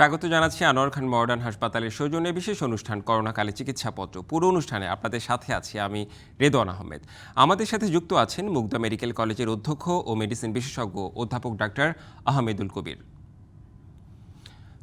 স্বাগত জানাচ্ছি আনোয়ার খান মডার্ন হাসপাতালের সৌজন্যে বিশেষ অনুষ্ঠান করোনাকালে চিকিৎসাপত্র। পুরো অনুষ্ঠানে আপনাদের সাথে আছি আমি রেদওয়ান আহমেদ। আমাদের সাথে যুক্ত আছেন মুগদা মেডিকেল কলেজের অধ্যক্ষ ও মেডিসিন বিশেষজ্ঞ অধ্যাপক ডাক্তার আহমেদুল কবির।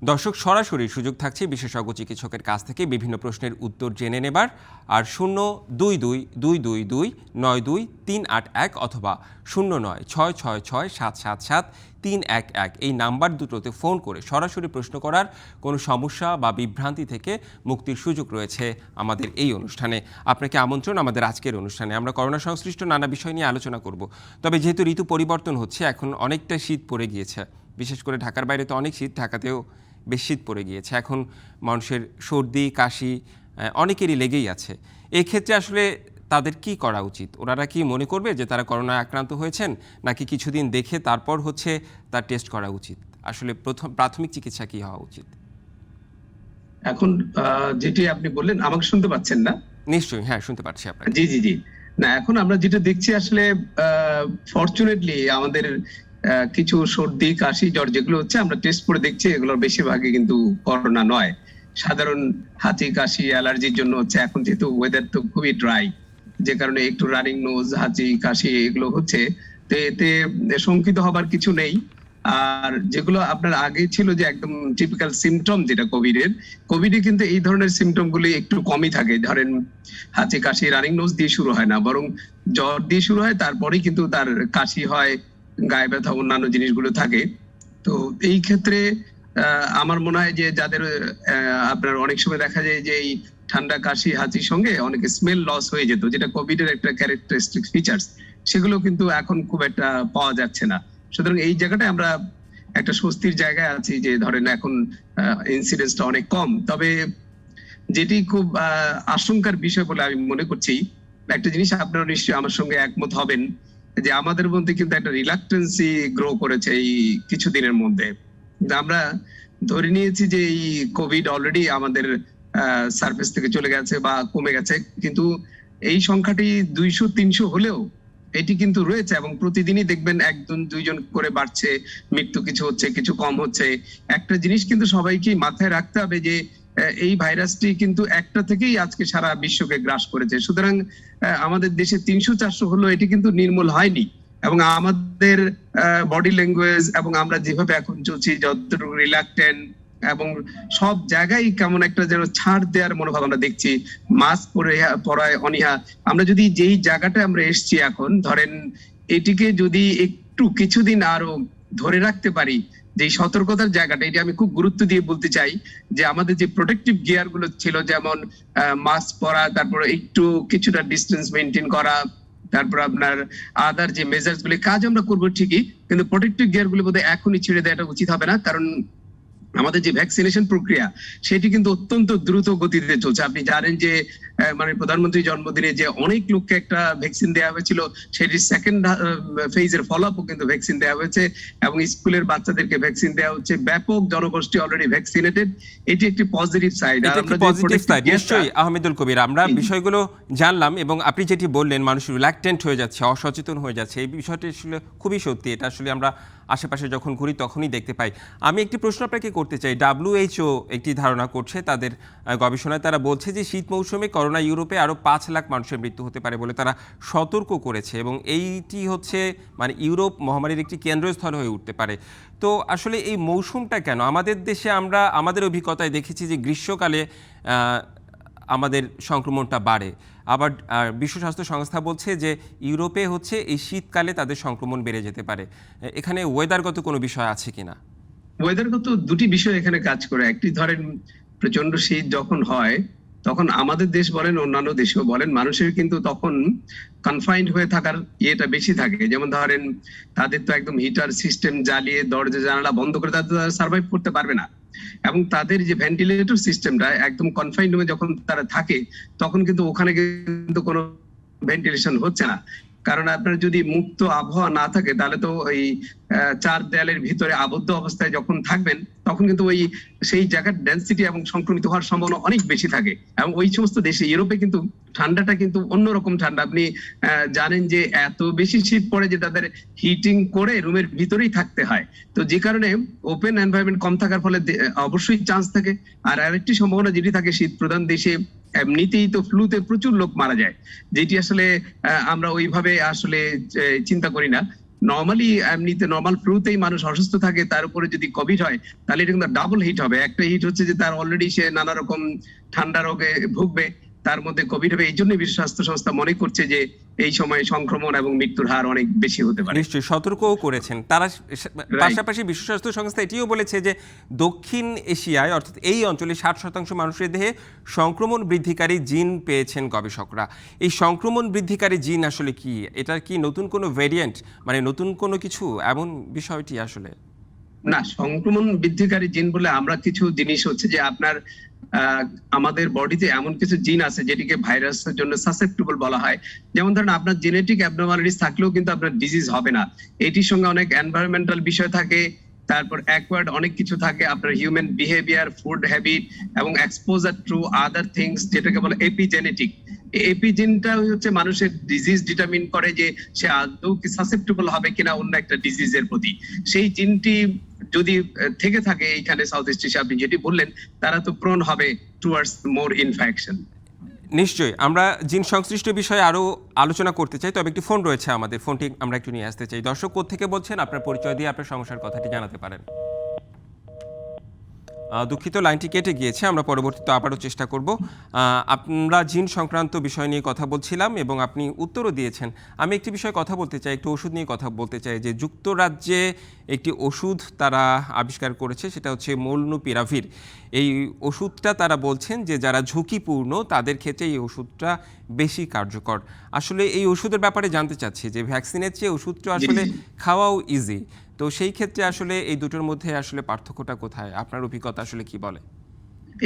দর্শক, সরাসরি সুযোগ থাকছে বিশেষজ্ঞ চিকিৎসকের কাছ থেকে বিভিন্ন প্রশ্নের উত্তর জেনে নেবার। আর 02222292381 অথবা 09666777311 এই নাম্বার দুটোতে ফোন করে সরাসরি প্রশ্ন করার কোনো সমস্যা বা বিভ্রান্তি থেকে মুক্তির সুযোগ রয়েছে আমাদের এই অনুষ্ঠানে। আপনাকে আমন্ত্রণ আমাদের আজকের অনুষ্ঠানে। আমরা করোনা সংশ্লিষ্ট নানা বিষয় নিয়ে আলোচনা করব। তবে যেহেতু ঋতু পরিবর্তন হচ্ছে, এখন অনেকটা শীত পড়ে গিয়েছে, বিশেষ করে ঢাকার বাইরে তো অনেক শীত, ঢাকাতেও বেশ শীত পড়ে গিয়েছে। এখন মানুষের সর্দি কাশি অনেকেরই লেগেই আছে। এক্ষেত্রে আসলে তাদের কি করা উচিত? ওনারা কি মনে করবে যে তারা করোনায় আক্রান্ত হয়েছেন, নাকি কিছুদিন দেখে তারপর তার টেস্ট করা উচিত? আসলে প্রাথমিক চিকিৎসা কি হওয়া উচিত? এখন যেটি আপনি বললেন, আমাকে শুনতে পাচ্ছেন না? নিশ্চয়ই, হ্যাঁ, শুনতে পাচ্ছি আপনাকে। জি জি জি না, এখন আমরা যেটা দেখছি আসলে ফরচুনেটলি আমাদের কিছু সর্দি কাশি জ্বর যেগুলো হচ্ছে আমরা টেস্ট করে দেখছি, এগুলোর বেশিরভাগই কিন্তু করোনা নয়। সাধারণ হাঁচি কাশি অ্যালার্জির জন্য হচ্ছে। এখন যেহেতু ওয়েদার তো খুবই ড্রাই, যে কারণে একটু রানিং নোজ হাঁচি কাশি এগুলো হচ্ছে। তো এতে শঙ্কিত হবার কিছু নেই। আর যেগুলো আপনার আগে ছিল যে একদম টিপিক্যাল সিমটম, যেটা কোভিডে কিন্তু এই ধরনের সিমটম গুলি একটু কমই থাকে। ধরেন হাঁচি কাশি রানিং নোজ দিয়ে শুরু হয় না, বরং জ্বর দিয়ে শুরু হয়, তারপরেই কিন্তু তার কাশি হয়, গায়ে ব্যথা অন্যান্য জিনিসগুলো থাকে। তো এই ক্ষেত্রে আমার মনে হয় যে যাদের আপনার অনেক সময় দেখা যায় যে এই ঠান্ডা কাশি হাঁচির সঙ্গে অনেকে স্মেল লস হয়ে যেত, যেটা কোভিড এর একটা ক্যারেক্টারিস্টিক ফিচার্স, সেগুলো কিন্তু এখন খুব একটা পাওয়া যাচ্ছে না। সুতরাং এই জায়গাটায় আমরা একটা স্বস্তির জায়গায় আছি যে ধরেন এখন ইনসিডেন্সটা অনেক কম। তবে যেটি খুব আশঙ্কার বিষয় বলে আমি মনে করছি, একটা জিনিস আপনারা নিশ্চয়ই আমার সঙ্গে একমত হবেন, যে আমাদের মধ্যে কিন্তু একটা রিলাক্টেন্সি গ্রো করেছে এই কিছুদিনের মধ্যে। আমরা ধরে নিয়েছি যে এই কোভিড অলরেডি আমাদের সার্ফেস থেকে চলে গেছে বা কমে গেছে, কিন্তু এই সংখ্যাটি 200-300 হলেও এটি কিন্তু রয়েছে, এবং প্রতিদিনই দেখবেন 1-2 জন করে বাড়ছে, মৃত্যু কিছু হচ্ছে কিছু কম হচ্ছে। একটা জিনিস কিন্তু সবাইকে মাথায় রাখতে হবে যে এই ভাইরাসটি কিন্তু একটা থেকেই আজকে সারা বিশ্বকে গ্রাস করেছে। সুতরাং আমাদের দেশে 300-400 হলো, এটি কিন্তু নির্মূল হয়নি। এবং আমাদের বডি ল্যাঙ্গুয়েজ এবং আমরা যেভাবে এখন চলছি, যতটুকু রিল্যাক্টেন্ট এবং সব জায়গায় কেমন একটা যেন ছাড় দেওয়ার মনোভাব আমরা দেখছি, মাস্ক পরায় অনীহা। আমরা যদি যেই জায়গাটা আমরা এসছি এখন, ধরেন এটিকে যদি একটু কিছুদিন আরো ধরে রাখতে পারি, যে সতর্কতার জায়গাটা, এটি আমি খুব গুরুত্ব দিয়ে বলতে চাই, যে আমাদের যে প্রোটেক্টিভ গিয়ার গুলো ছিল, যেমন মাস্ক পরা, তারপরে একটু কিছুটা ডিস্টেন্স মেনটেন করা, তারপর আপনার আদার যে মেজার্স গুলি কাজ আমরা করবো ঠিকই, কিন্তু প্রোটেক্টিভ গিয়ার গুলো বোধহয় এখনই ছেড়ে দেওয়াটা উচিত হবে না। কারণ আমাদের যে ভ্যাকসিনেশন প্রক্রিয়া, সেটি কিন্তু অত্যন্ত দ্রুত গতিতে চলছে। আপনি জানেন যে মানে প্রধানমন্ত্রী জন্মদিনে যে অনেক লোককে একটা ভ্যাকসিন দেওয়া হয়েছিল, সেটির সেকেন্ড ফেজের ফলোআপও কিন্তু ভ্যাকসিন দেওয়া হয়েছে, এবং স্কুলের বাচ্চাদেরকে ভ্যাকসিন দেওয়া হচ্ছে। ব্যাপক জনগোষ্ঠী অলরেডি ভ্যাকসিনেটেড, এটি একটি পজিটিভ সাইড। আর আমরা পজিটিভ সাইড নিশ্চয়ই আহমেদুল কবির, আমরা বিষয়গুলো জানলাম, এবং আপনি যেটি বললেন মানুষ রিল্যাক্টেন্ট হয়ে যাচ্ছে, অসচেতন হয়ে যাচ্ছে, এই বিষয়টি আসলে খুবই সত্যি। এটা আসলে আমরা আশেপাশে যখন ঘুরি তখনই দেখতে পাই। আমি একটি প্রশ্ন আপনাকে করতে চাই। WHO একটি ধারণা করছে, তাদের গবেষণায় তারা বলছে যে শীত মৌসুমে করোনা ইউরোপে আরও 5 লাখ মানুষের মৃত্যু হতে পারে বলে তারা সতর্ক করেছে, এবং এইটি মানে ইউরোপ মহামারীর একটি কেন্দ্রস্থল হয়ে উঠতে পারে। তো আসলে এই মৌসুমটা কেন? আমাদের দেশে আমরা আমাদের অভিজ্ঞতায় দেখেছি যে গ্রীষ্মকালে আমাদের সংক্রমণটা বাড়ে, আবার বিশ্ব স্বাস্থ্য সংস্থা বলছে যে ইউরোপে এই শীতকালে তাদের সংক্রমণ বেড়ে যেতে পারে। এখানে ওয়েদারগত কোনো বিষয় আছে কিনা? ওয়েদারগত দুটি বিষয় এখানে কাজ করে। একটি, ধরেন প্রচন্ড শীত যখন হয়, তখন আমাদের দেশ বলেন অন্যান্য দেশেও বলেন, মানুষের কিন্তু তখন কনফাইন্ড হয়ে থাকার ইয়েটা বেশি থাকে। যেমন ধরেন তাদের তো একদম হিটার সিস্টেম জ্বালিয়ে দরজা জানালা বন্ধ করে তারা সার্ভাইভ করতে পারবে না, এবং তাদের যে ভেন্টিলেটর সিস্টেমটা একদম কনফাইন্ড রুমে যখন তারা থাকে, তখন কিন্তু ওখানে কিন্তু কোনো ভেন্টিলেশন হচ্ছে না। কারণ আপনার যদি মুক্ত আবহাওয়া না থাকে তাহলে তো ওই চার দেয়ালের ভিতরে আবদ্ধ অবস্থায় যখন থাকবেন তখন কিন্তু ওই সেই জায়গার ডেন্সিটি এবং সংক্রমিত হওয়ার সম্ভাবনা অনেক বেশি থাকে। এবং ওই সমস্ত দেশে, ইউরোপে কিন্তু ঠান্ডাটা কিন্তু অন্যরকম ঠান্ডা। আপনি জানেন যে এত বেশি শীত পড়ে যে তাদের হিটিং করে রুমের ভিতরেই থাকতে হয়। তো যে কারণে ওপেন এনভায়রনমেন্ট কম থাকার ফলে অবশ্যই চান্স থাকে। আর আরেকটি সম্ভাবনা যেটি থাকে, শীত প্রধান দেশে এমনিতেই তো ফ্লুতে প্রচুর লোক মারা যায়, যেটি আসলে আমরা ওইভাবে আসলে চিন্তা করি না। নর্মালি এমনিতে নর্মাল ফ্লুতেই মানুষ অসুস্থ থাকে, তার উপরে যদি কোভিড হয় তাহলে এটা কিন্তু ডাবল হিট হবে। একটা হিট হচ্ছে যে তার অলরেডি সে নানা রকম ঠান্ডা রোগে ভুগবে, তার মধ্যে কোভিড হবে। এই জন্য বিশ্ব স্বাস্থ্য সংস্থা মনে করছে যে এই সময় সংক্রমণ এবং মৃত্যুর হার অনেক বেশি হতে পারে। নিশ্চয়ই সতর্কও করেছেন তারা। পাশাপাশি বিশ্ব স্বাস্থ্য সংস্থা এটিও বলেছে যে দক্ষিণ এশিয়ায় অর্থাৎ এই অঞ্চলে 60% মানুষের দেহে সংক্রমণ বৃদ্ধিকারী জিন পেয়েছেন গবেষকরা। এই সংক্রমণ বৃদ্ধিকারী জিন আসলে কি? এটা কি নতুন কোনো ভেরিয়েন্ট, মানে নতুন কোনো কিছু, এমন বিষয়টি আসলে? না, সংক্রমণ বৃদ্ধিকারী জিন বলে আমরা কিছু জিনিস হচ্ছে যে আপনার আমাদের বডিতে এমন কিছু জিন আছে যেটিকে ভাইরাসের জন্য সাসেপ্টেবল বলা হয়। যেমন ধরেন আপনার জেনেটিক অ্যাবনরমালিটিস থাকলেও কিন্তু আপনার ডিজিজ হবে না। এটির সঙ্গে অনেক এনভায়রনমেন্টাল বিষয় থাকে, তারপর অ্যাকোয়ার্ড অনেক কিছু থাকে, আপনার হিউম্যান বিহেভিয়ার, ফুড হ্যাবিট এবং এক্সপোজার টু আদার থিংস, যেটাকে বলে এপিজেনেটিক। এপিজিনটা হচ্ছে মানুষের ডিজিজ ডিটারমিন করে যে সে আদৌ কি সাসেপ্টেবল হবে কিনা অন্য একটা ডিজিজের প্রতি। সেই জিনটি যদি থেকে থাকে এইখানে সাউথ ইস্ট এশিয়া, আপনি যেটি বললেন, তারা তো প্রোন হবে টুয়ার্ডস মোর ইনফেকশন। নিশ্চয়ই আমরা জিন সংশ্লিষ্ট বিষয়ে আরো আলোচনা করতে চাই, তবে একটি ফোন রয়েছে আমাদের, ফোনটি আমরা একটু নিয়ে আসতে চাই। দর্শক কোত্থেকে বলছেন, আপনার পরিচয় দিয়ে আপনার সমস্যার কথাটি জানাতে পারেন। দুঃখিত, লাইনটি কেটে গিয়েছে, আমরা পরবর্তীতে আবারও চেষ্টা করব। আমরা জিন সংক্রান্ত বিষয় নিয়ে কথা বলছিলাম এবং আপনি উত্তরও দিয়েছেন। আমি একটি বিষয়ে কথা বলতে চাই, একটু ওষুধ নিয়ে কথা বলতে চাই। যে যুক্তরাজ্যে একটি ওষুধ তারা আবিষ্কার করেছে, সেটা হচ্ছে মোলনুপিরাভির। এই ওষুধটা তারা বলছেন যে যারা ঝুঁকিপূর্ণ তাদের ক্ষেত্রে এই ওষুধটা বেশি কার্যকর। আসলে এই ওষুধের ব্যাপারে জানতে চাচ্ছি যে ভ্যাকসিনের চেয়ে ওষুধটা আসলে খাওয়াও ইজি, তো সেই ক্ষেত্রে আসলে এই দুটোর মধ্যে আসলে পার্থক্যটা কোথায়? আপনার অভিজ্ঞতা আসলে কি বলে?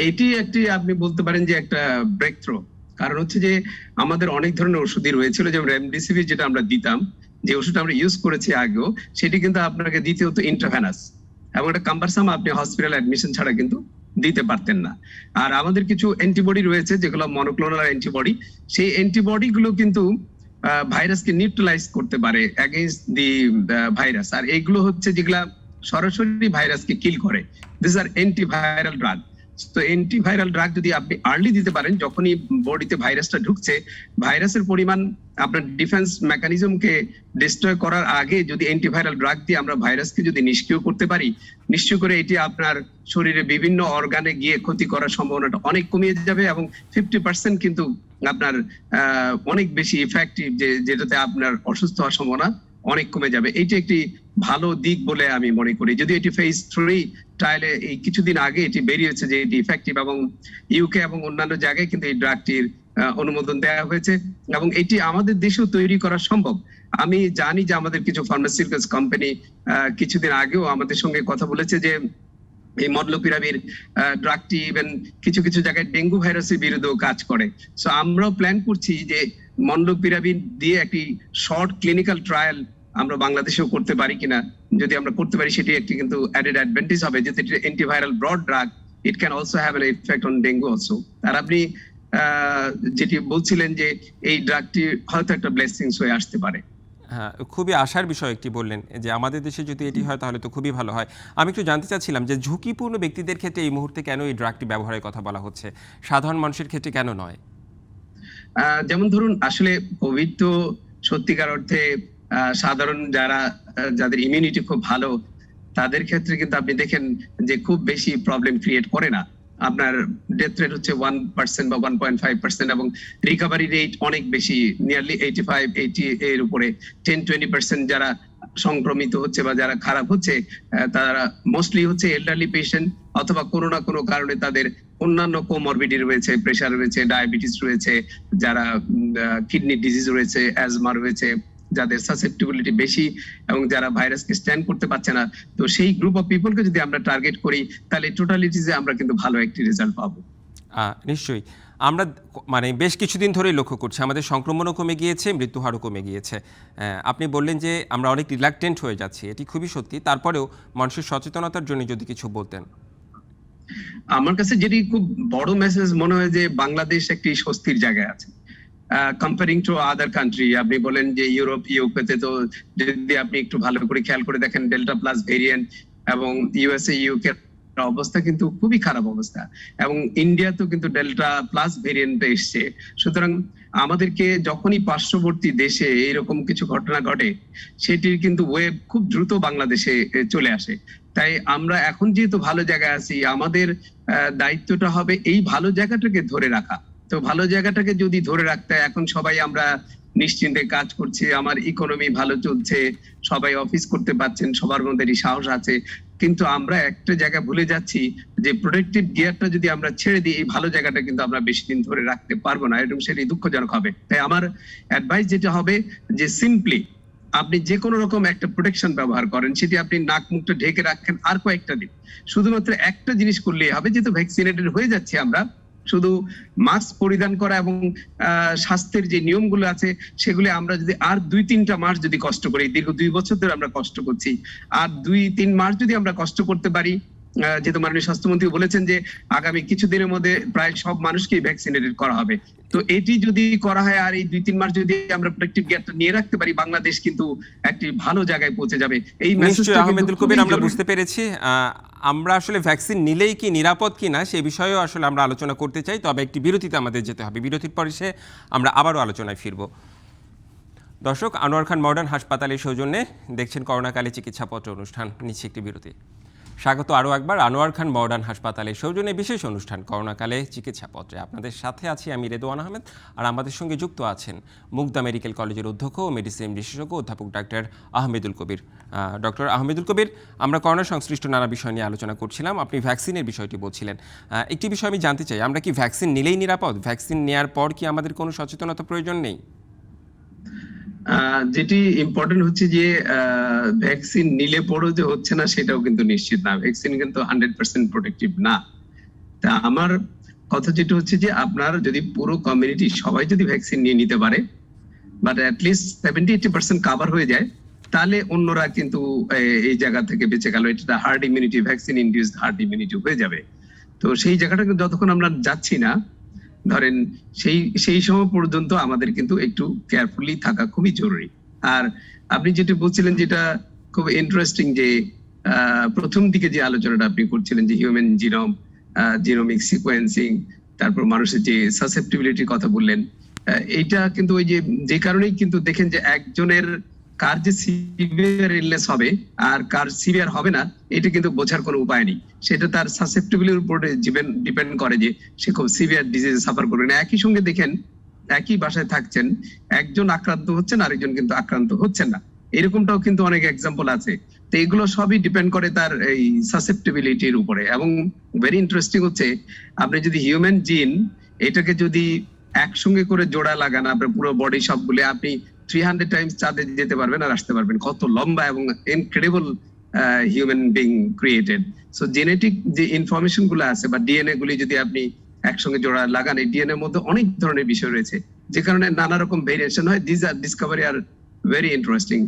এইটি একটি আপনি বলতে পারেন যে একটা ব্রেক থ্রো। কারণ হচ্ছে যে আমাদের অনেক ধরনের ওষুধই রয়েছিল, যেমন রেমডেসিভির যেটা আমরা দিতাম, যে ওষুধটা আমরা ইউজ করেছি আগেও, সেটি কিন্তু আপনাকে দিতে হতো ইন্ট্রাভেনাস, এবং এটা কাম্বারসাম, আপনি হসপিটাল অ্যাডমিশন ছাড়া কিন্তু দিতে পারতেন না। আর আমাদের কিছু অ্যান্টিবডি রয়েছে যেগুলো মনোক্লোনাল অ্যান্টিবডি, সেই অ্যান্টিবডি গুলো কিন্তু ভাইরাসকে নিউট্রালাইজ করতে পারে এগেইনস্ট দি ভাইরাস। আর এইগুলো হচ্ছে যেগুলা সরাসরি ভাইরাসকে কিল করে। This are antiviral drug. তো অ্যান্টিভাইরাল ড্রাগ যদি আপনি আর্লি দিতে পারেন, যখনই বডিতে ভাইরাসটা ঢুকছে, ভাইরাসের পরিমাণ আপনার ডিফেন্স মেকানিজমকে ডিস্ট্রয় করার আগে যদি অ্যান্টিভাইরাল ড্রাগ দিয়ে আমরা ভাইরাসকে যদি নিষ্ক্রিয় করতে পারি, নিশ্চয় করে এটি আপনার শরীরে বিভিন্ন অর্গানে গিয়ে ক্ষতি করার সম্ভাবনাটা অনেক কমিয়ে যাবে, এবং 50% কিন্তু আপনার অনেক বেশি ইফেক্টিভ, যেটাতে আপনার অসুস্থ হওয়ার সম্ভাবনা অনেক কমে যাবে। এইটি একটি ভালো দিক বলে আমি মনে করি। যদি এটি ফেজ 3 ট্রায়ালে এই কিছুদিন আগে এটি বেরিয়েছে যে এটি ইফেক্টিভ, এবং ইউকে এবং অন্যান্য জায়গায় কিন্তু এই ড্রাগটির অনুমোদন দেওয়া হয়েছে, এবং এটি আমাদের দেশেও তৈরি করা সম্ভব। আমি জানি যে আমাদের কিছু ফার্মাসিউটিক্যালস কোম্পানি কিছুদিন আগেও আমাদের সঙ্গে কথা বলেছে যে এই মলনুপিরাভির ড্রাগটি ইভেন কিছু কিছু জায়গায় ডেঙ্গু ভাইরাসের বিরুদ্ধেও কাজ করে। সো আমরাও প্ল্যান করছি যে মলনুপিরাভির দিয়ে একটি শর্ট ক্লিনিক্যাল ট্রায়াল আমরা বাংলাদেশেও করতে পারি কিনা। যদি আমরা করতে পারি সেটি একটি কিন্তু অ্যাডেড অ্যাডভান্টেজ হবে, যেহেতু এটি antiviral broad drug, it can also have an effect on dengue also. আর আপনি যেটি বলছিলেন যে এই ড্রাগটি হয়তো একটা ব্লেসিংস হয়ে আসতে পারে। হ্যাঁ, খুবই আশার বিষয় একটি বললেন যে আমাদের দেশে যদি এটি হয় তাহলে তো খুবই ভালো হয়। আমি একটু জানতে চাচ্ছিলাম যে ঝুঁকিপূর্ণ ব্যক্তিদের ক্ষেত্রে এই মুহূর্তে কেন এই ড্রাগটি ব্যবহারের কথা বলা হচ্ছে, সাধারণ মানুষের ক্ষেত্রে কেন নয়? যেমন ধরুন, আসলে কোভিড তো সত্যিকার অর্থে সাধারণ যাদের ইমিউনিটি খুব ভালো, তাদের ক্ষেত্রে কিন্তু আপনি দেখেন যে খুব বেশি প্রবলেম ক্রিয়েট করে না। আপনার ডেথ রেট হচ্ছে 1% বা 1.5%, এবং রিকভারি রেট অনেক বেশি, নিয়ারলি 85-80 এর উপরে। 10-20% যারা সংক্রমিত হচ্ছে বা যারা খারাপ হচ্ছে, তারা মোস্টলি হচ্ছে এল্ডারলি পেশেন্ট, অথবা কোনো না কোনো কারণে তাদের অন্যান্য কোমরবিডি রয়েছে, প্রেশার রয়েছে, ডায়াবেটিস রয়েছে, যারা কিডনি ডিজিজ রয়েছে, অ্যাজমা রয়েছে, যাদের সাসেপ্টিবিলিটি বেশি, এবং যারা ভাইরাসকে স্ট্যান্ড করতে পারছে না। তো সেই গ্রুপ অফ পিপলকে যদি আমরা টার্গেট করি, তাহলে টোটালিটিতে আমরা কিন্তু ভালো একটি রেজাল্ট পাবো। নিশ্চয়ই। আমরা মানে বেশ কিছুদিন ধরেই লক্ষ্য করছি আমাদের সংক্রমণও কমে গিয়েছে, মৃত্যুহারও কমে গিয়েছে। আপনি বললেন যে আমরা অনেক রিল্যাক্টেন্ট হয়ে যাচ্ছি, এটি খুবই সত্যি। তারপরেও মানুষের সচেতনতার জন্য যদি কিছু বলতেন। আমার কাছে যেটি খুব বড় মেসেজ মনে হয় যে বাংলাদেশ একটি স্বস্তির জায়গায় আছে কম্পেয়ারিং টু আদার কান্ট্রি। আপনি বলেন যে ইউরোপেতে তো যদি আপনি একটু ভালো করে খেয়াল করে দেখেন ডেল্টা প্লাস ভেরিয়েন্ট, এবং ইউএসএ ইউকে অবস্থা কিন্তু খুবই খারাপ অবস্থা, এবং ইন্ডিয়াতেও কিন্তু ডেল্টা প্লাস ভেরিয়েন্ট এসছে। সুতরাং আমাদেরকে যখনই পার্শ্ববর্তী দেশে এরকম কিছু ঘটনা ঘটে সেটির কিন্তু ওয়েব খুব দ্রুত বাংলাদেশে চলে আসে। তাই আমরা এখন যেহেতু ভালো জায়গায় আছি, আমাদের দায়িত্বটা হবে এই ভালো জায়গাটাকে ধরে রাখা। তো ভালো জায়গাটাকে যদি ধরে রাখতে এখন সবাই আমরা নিশ্চিন্তে কাজ করছি, আমার ইকোনমি ভালো চলছে, সবাই অফিস করতে পারছেন, সবার মধ্যে সাহস আছে, কিন্তু আমরা একটা জায়গা ভুলে যাচ্ছি যে প্রোডাক্টিভ গিয়ারটা যদি আমরা ছেড়ে দিই এই ভালো জায়গাটা কিন্তু আমরা বেশি দিন ধরে রাখতে পারবো না, এবং সেটি দুঃখজনক হবে। তাই আমার অ্যাডভাইস যেটা হবে যে সিম্পলি আপনি যে কোনো রকম একটা প্রোটেকশন ব্যবহার করেন, সেটি আপনি নাক মুখটা ঢেকে রাখেন আর কয়েকটা দিন, শুধুমাত্র একটা জিনিস করলেই হবে। যেহেতু ভ্যাকসিনেটেড হয়ে যাচ্ছে আমরা, শুধু মাস্ক পরিধান করা এবং স্বাস্থ্যের যে নিয়মগুলো আছে সেগুলো আমরা যদি আর 2-3টা মাস যদি কষ্ট করি, দীর্ঘ 2 বছর ধরে আমরা কষ্ট করছি, আর 2-3 মাস যদি আমরা কষ্ট করতে পারি, যেহেতু মাননীয় স্বাস্থ্যমন্ত্রী বলেছেন যে আগামী কিছুদিনের মধ্যে প্রায় সব মানুষকেই ভ্যাকসিনেটেড করা হবে, তো এটি যদি করা হয় আর এই 2-3 মাস যদি আমরা প্রোটেক্টিভ গিয়ারটা নিয়ে রাখতে পারি, বাংলাদেশ কিন্তু একটি ভালো জায়গায় পৌঁছে যাবে। এই মেসেজটা আহমেদুল কবির আমরা বুঝতে পেরেছি। আমরা আসলে ভ্যাকসিন নিলেই কি নিরাপদ কিনা সেই বিষয়েও আসলে আমরা আলোচনা করতে চাই, তবে একটি বিরতিতে আমাদের যেতে হবে। বিরতির পরে আমরা আবারও আলোচনায় ফিরব। দর্শক, আনোয়ার খান মডার্ন হাসপাতালের সৌজন্যে দেখছেন করোনাকালে চিকিৎসাপত্র অনুষ্ঠান। নিচ্ছে একটি বিরতি। স্বাগত আরও একবার আনোয়ার খান মডার্ন হাসপাতালের সৌজন্যে বিশেষ অনুষ্ঠান করোনাকালে চিকিৎসাপত্রে। আপনাদের সাথে আছি আমি রেদওয়ান আহমেদ, আর আমাদের সঙ্গে যুক্ত আছেন মুগদা মেডিকেল কলেজের অধ্যক্ষ ও মেডিসিন বিশেষজ্ঞ অধ্যাপক ডাক্তার আহমেদুল কবির। ডক্টর আহমেদুল কবির, আমরা করোনা সংশ্লিষ্ট নানা বিষয় নিয়ে আলোচনা করছিলাম, আপনি ভ্যাকসিনের বিষয়টি বলছিলেন। একটি বিষয় আমি জানতে চাই, আমরা কি ভ্যাকসিন নিলেই নিরাপদ? ভ্যাকসিন নেওয়ার পর কি আমাদের কোনো সচেতনতা প্রয়োজন নেই? যেটি ইম্পর্টেন্ট হচ্ছে যে ভ্যাকসিন নিলে পরেও যে হচ্ছে না সেটাও কিন্তু নিশ্চিত না। ভ্যাকসিন কিন্তু 100% প্রোটেক্টিভ না। তা আমার কথা যেটা হচ্ছে যে আপনার যদি পুরো কমিউনিটি সবাই যদি ভ্যাকসিন নিয়ে নিতে পারে, বাট অ্যাটলিস্ট 70-80% কাভার হয়ে যায়, তাহলে অন্যরা কিন্তু এই জায়গা থেকে বেঁচে গেল। এটা hard immunity, vaccine induced hard immunity হয়ে যাবে। তো সেই জায়গাটা কিন্তু যতক্ষণ আমরা যাচ্ছি না, ধরেন সেই সময় পর্যন্ত আমাদের কিন্তু একটু কেয়ারফুলি থাকা খুবই জরুরি। আর আপনি যেটা বলছিলেন যেটা খুব ইন্টারেস্টিং, যে প্রথম দিকে যে আলোচনাটা আপনি করছিলেন যে হিউম্যান জিনোমিক সিকোয়েন্সিং, তারপর মানুষের যে সাসেপ্টিবিলিটির কথা বললেন, এইটা কিন্তু ওই যে কারণেই কিন্তু দেখেন যে একজনের কার যে সিভিয়ার ইলনেস হবে আর কার সিভিয়ার হবে না এটা কিন্তু বোঝার কোনো উপায় নেই। সেটা তার সাসেপ্টিবিলিটির উপরে ডিপেন্ড করে যে সে খুব সিভিয়ার ডিজিজ সাফার করবে না। একই সঙ্গে দেখেন একই বাসায় থাকছেন, একজন আক্রান্ত হচ্ছেন আরেকজন কিন্তু আক্রান্ত হচ্ছেন না, এরকমটাও কিন্তু অনেক এক্সাম্পল আছে। তো এগুলো সবই ডিপেন্ড করে তার এই সাসেপ্টিবিলিটির উপরে। এবং ভেরি ইন্টারেস্টিং হচ্ছে, আপনি যদি হিউম্যান জিন এটাকে যদি একসঙ্গে করে জোড়া লাগান আপনার পুরো বডি সবগুলো, আপনি 300 টাইমস চাঁদে যেতে পারবেন আর আসতে পারবেন। কত লম্বা এবং incredible human being created. So genetic যে ইনফরমেশন গুলো আছে বা ডিএনএ গুলি যদি আপনি একসঙ্গে জোড়া লাগান, এই ডিএনএ এর মধ্যে অনেক ধরনের বিষয় রয়েছে, যে কারণে নানা রকম ভেরিয়েশন হয়। This are discovery are very interesting.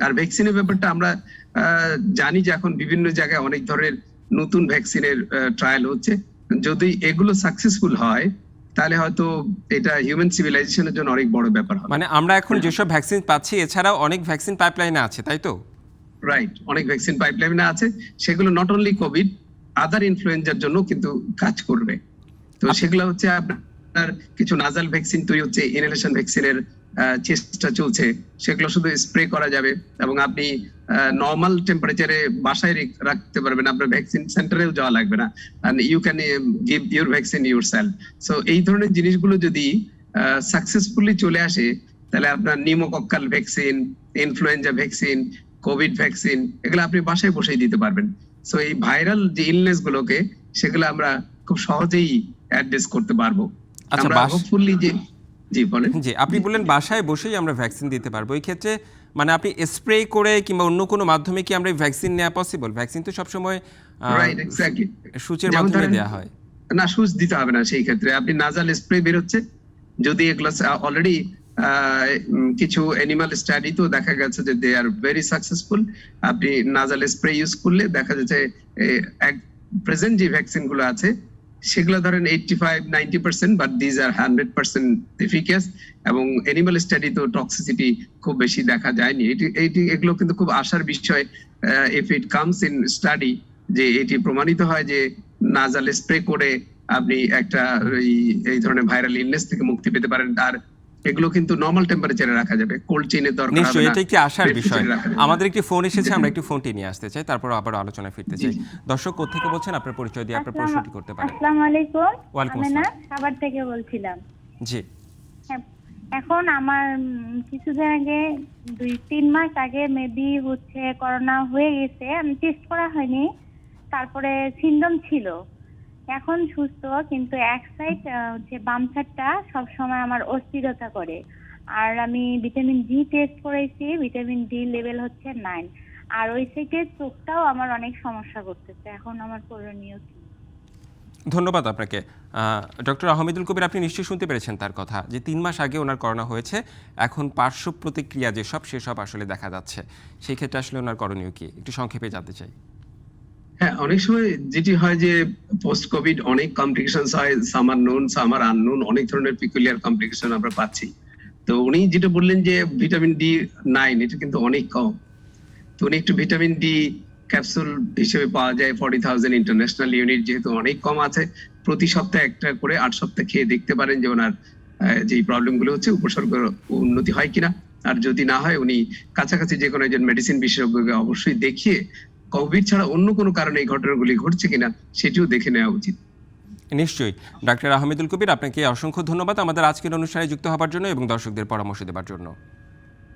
আর ভ্যাকসিনের ব্যাপারটা আমরা জানি যে এখন বিভিন্ন জায়গায় অনেক ধরনের নতুন ভ্যাকসিনের ট্রায়াল হচ্ছে। যদি এগুলো সাকসেসফুল হয় তাহলে হয়তো এটা হিউম্যান সিভিলাইজেশনের জন্য অনেক বড় ব্যাপার হবে। মানে আমরা এখন যেসব ভ্যাকসিন পাচ্ছি এছাড়াও অনেক ভ্যাকসিন পাইপলাইনে আছে, তাই তো? রাইট, অনেক ভ্যাকসিন পাইপলাইনে আছে, সেগুলো নট অনলি কোভিড, আদার ইনফ্লুয়েঞ্জার জন্য কিন্তু কাজ করবে। তো সেগুলো হচ্ছে আপনার কিছু নাজাল ভ্যাকসিন তৈরি হচ্ছে, ইনহেলেশন ভ্যাকসিনের চেষ্টা চলছে, সেগুলো শুধু স্প্রে করা যাবে এবং আপনি নর্মাল টেম্পারেচারে বাসায় রাখতে পারবেন, আপনার ভ্যাকসিন সেন্টারেও যাওয়া লাগবে না, and you can give your vaccine yourself. So এই ধরনের জিনিসগুলো যদি সাকসেসফুলি চলে আসে, তাহলে আপনার pneumococcal vaccine, influenza vaccine, COVID vaccine, এগুলো আপনি বাসায় বসেই দিতে পারবেন। সো এই ভাইরাল যে ইলনেস গুলোকে সেগুলো আমরা খুব সহজেই অ্যাড্রেস করতে পারবো। আচ্ছা, আমরা হোপফুলি জি বলেন। জি, আপনি বললেন বাসায় বসেই আমরা ভ্যাকসিন দিতে পারবো। এই ক্ষেত্রে মানে আপনি স্প্রে করে কিংবা অন্য কোনো মাধ্যমে কি আমরা ভ্যাকসিন নেওয়া পসিবল? ভ্যাকসিন তো সবসময় রাইট, এক্স্যাক্টলি সূচের মাধ্যমে দেওয়া হয়। না, সুচ দিতে হবে না সেই ক্ষেত্রে। আপনি নাজাল স্প্রে বেরোচ্ছে, যদি এগুলো অলরেডি কিছু অ্যানিমাল স্টাডি তো দেখা গেছে যে দে আর ভেরি সাকসেসফুল। আপনি নাজাল স্প্রে ইউজ করলে দেখা যাচ্ছে প্রেজেন্ট যে ভ্যাকসিন গুলো আছে সেগুলো ধরেন 85-90%, বাট দিজ আর 100% এফিকাস, এবং অ্যানিমাল স্টাডি তো টক্সিসিটি খুব বেশি দেখা যায়নি। এগুলো কিন্তু খুব আশার বিষয় if it comes in study, যে এটি প্রমাণিত হয় যে নাজাল স্প্রে করে আপনি একটা এই ধরনের ভাইরাল ইলনেস থেকে মুক্তি পেতে পারেন। আর এগুলো কিন্তু নরমাল টেম্পারেচারে রাখা যাবে, কোল্ড চেইনের দরকার হবে নিশ্চয়ই না। এটা একটি আশার বিষয়। refrigerator রাখা যাবে। আমাদের একটি ফোন এসেছে, আমরা একটু ফোনটি নিয়ে আসতে চাই, তারপর আবার আলোচনায় ফিরতে চাই। দর্শক কোত্থেকে বলছেন, আপনার পরিচয় দিয়ে আপনার প্রশ্নটি করতে পারেন। আসসালামু আলাইকুম। ওয়ালাইকুম আমি না আসসালাম। সাভার থেকে বলছিলাম। জি, হ্যাঁ, এখন আমার কিছুদিন আগে 2-3 মাস আগে মেবি হচ্ছে করোনা হয়ে গেছে, আমি টেস্ট করা হয়নি, তারপরে সিনড্রোম ছিল। এখন সুস্থ, কিন্তু এক সাইড হচ্ছে বাম সাইডটা সবসময় আমার অস্থিরতা করে। আর আমি ভিটামিন ডি টেস্ট করেছি, ভিটামিন ডি লেভেল হচ্ছে 9। আর ওই সাইডের চোখটাও আমার অনেক সমস্যা করতেছে। এখন আমার করণীয় কি? ধন্যবাদ আপনাকে। ডক্টর আহমেদুল কবির, আপনি নিশ্চয়ই শুনতে পেরেছেন তার কথা, যে 3 মাস আগে ওনার করোনা হয়েছে, এখন পার্শ্ব প্রতিক্রিয়া যেসব সেসব আসলে দেখা যাচ্ছে। সেই ক্ষেত্রে আসলে ওনার করণীয় কি, একটু সংক্ষেপে জানতে চাই। হ্যাঁ, অনেক সময় যেটি হয় যে পোস্ট কোভিড অনেক কমপ্লিকেশনস হয়, সামার নোন সামার আননোন, অনেক ধরনের পিকুলিয়ার কমপ্লিকেশন আমরা পাচ্ছি। তো উনি যেটা বললেন যে ভিটামিন ডি 9, এটা কিন্তু অনেক কম। তো উনি একটু ভিটামিন ডি ক্যাপসুল হিসেবে পাওয়া যায় 40,000 ইন্টারন্যাশনাল ইউনিট, যেহেতু অনেক কম আছে, প্রতি সপ্তাহে একটা করে 8 সপ্তাহ খেয়ে দেখতে পারেন যে ওনার যে প্রবলেম গুলো হচ্ছে উপসর্গ উন্নতি হয় কিনা। আর যদি না হয়, উনি কাছাকাছি যে কোনো একজন মেডিসিন বিশেষজ্ঞকে অবশ্যই দেখিয়ে কোভিড ছাড়া অন্য কোনো কারণে এই ঘটনাগুলি ঘটছে কিনা সেটিও দেখে নেওয়া উচিত। নিশ্চয়ই। ডাক্তার আহমেদুল কবির, আপনাকে অসংখ্য ধন্যবাদ আমাদের আজকের অনুষ্ঠানে যুক্ত হবার জন্য এবং দর্শকদের পরামর্শ দেওয়ার জন্য।